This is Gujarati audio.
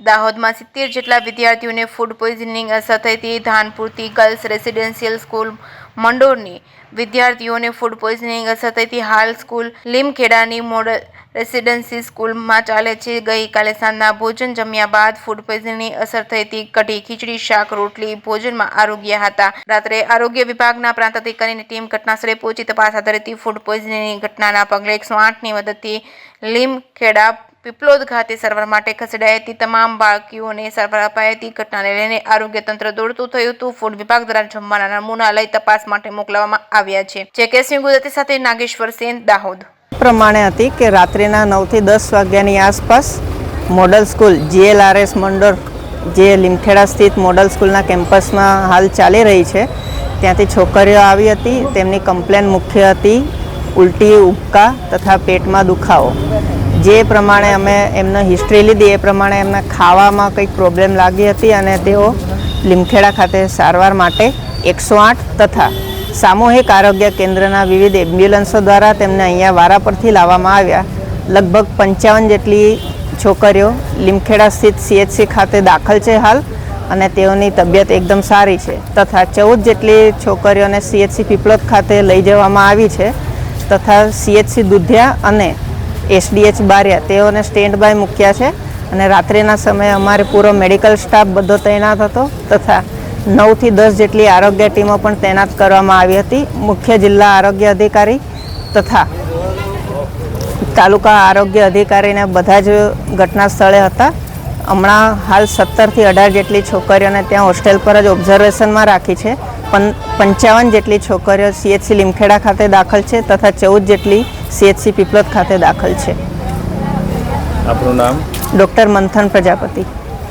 દાહોદમાં 70 જેટલા વિદ્યાર્થીઓને ફૂડ પોઈઝનિંગ અસર થઈથી ધાનપુરથી ગર્લ્સ રેસિડેન્શિયલ સ્કૂલ મંડોરની વિદ્યાર્થીઓને ફૂડ પોઈઝનિંગ અસર થઈથી હાલ સ્કૂલ લીમખેડાની મોડલ રેસિડેન્સી સ્કૂલમાં ચાલે છે। ગઈકાલે સાંજના ભોજન જમ્યા બાદ ફૂડ પોઈઝનિંગની અસર થઈથી કઢી ખીચડી શાક રોટલી ભોજનમાં આરોગ્ય હતા। રાત્રે આરોગ્ય વિભાગના પ્રાંત અધિકારીની ટીમ ઘટનાસ્થળે પહોંચી તપાસ હાથ ધરી ફૂડ પોઈઝનિંગની ઘટનાના પગલે 108ની મદદથી લીમખેડા પીપલોદ ખાતે સારવાર માટે ખસેડાઈ હતી। તમામ બાળકીઓને સારવાર અપાઈ હતી। ઘટનાને લઈને આરોગ્ય તંત્ર દોડતું થયું હતું। ફૂડ વિભાગ દ્વારા જમવાના નમૂના લઈ તપાસ માટે મોકલવામાં આવ્યા છે। ચેકેસની ગુજરાતી સાથે નાગેશ્વર સેન, દાહોદ। પ્રમાણે હતી કે રાત્રિના 9 થી 10 વાગ્યાની આસપાસ મોડલ સ્કૂલ GLRS મંડળ જે લીમખેડા સ્થિત મોડલ સ્કૂલના કેમ્પસમાં હાલ ચાલી રહી છે ત્યાંથી છોકરીઓ આવી હતી। તેમની કમ્પ્લેન મુખ્ય હતી ઉલટી, ઉબકા તથા પેટમાં દુખાવો। જે પ્રમાણે અમે એમને હિસ્ટ્રી લીધી એ પ્રમાણે એમને ખાવામાં કંઈક પ્રોબ્લેમ લાગી હતી અને તેઓ લીમખેડા ખાતે સારવાર માટે 108 તથા સામૂહિક આરોગ્ય કેન્દ્રના વિવિધ એમ્બ્યુલન્સો દ્વારા તેમને અહીંયા વારા પરથી લાવવામાં આવ્યા। લગભગ 55 જેટલી છોકરીઓ લીમખેડા સ્થિત CHC ખાતે દાખલ છે હાલ અને તેઓની તબિયત એકદમ સારી છે તથા 14 જેટલી છોકરીઓને CHC પીપલોદ ખાતે લઈ જવામાં આવી છે તથા CHC દુધિયા અને SDH બારિયા તેઓને સ્ટેન્ડ બાય મૂક્યા છે અને રાત્રિના સમયે અમારે પૂરો મેડિકલ સ્ટાફ બધો તૈનાત હતો તથા 9 થી 10 જેટલી આરોગ્ય ટીમો પણ તૈનાત કરવામાં આવી હતી। મુખ્ય જિલ્લા આરોગ્ય અધિકારી તથા તાલુકા આરોગ્ય અધિકારીને બધા જ ઘટના સ્થળે હતા। હમણાં હાલ 17 થી 18 જેટલી છોકરીઓને ત્યાં હોસ્ટેલ પર જ ઓબ્ઝર્વેશનમાં રાખી છે। 55 જેટલી છોકરીઓ CHC લીમખેડા ખાતે દાખલ છે તથા 14 જેટલી CHC પીપલોદ ખાતે દાખલ છે। આપનું નામ? ડૉક્ટર મંથન પ્રજાપતિ।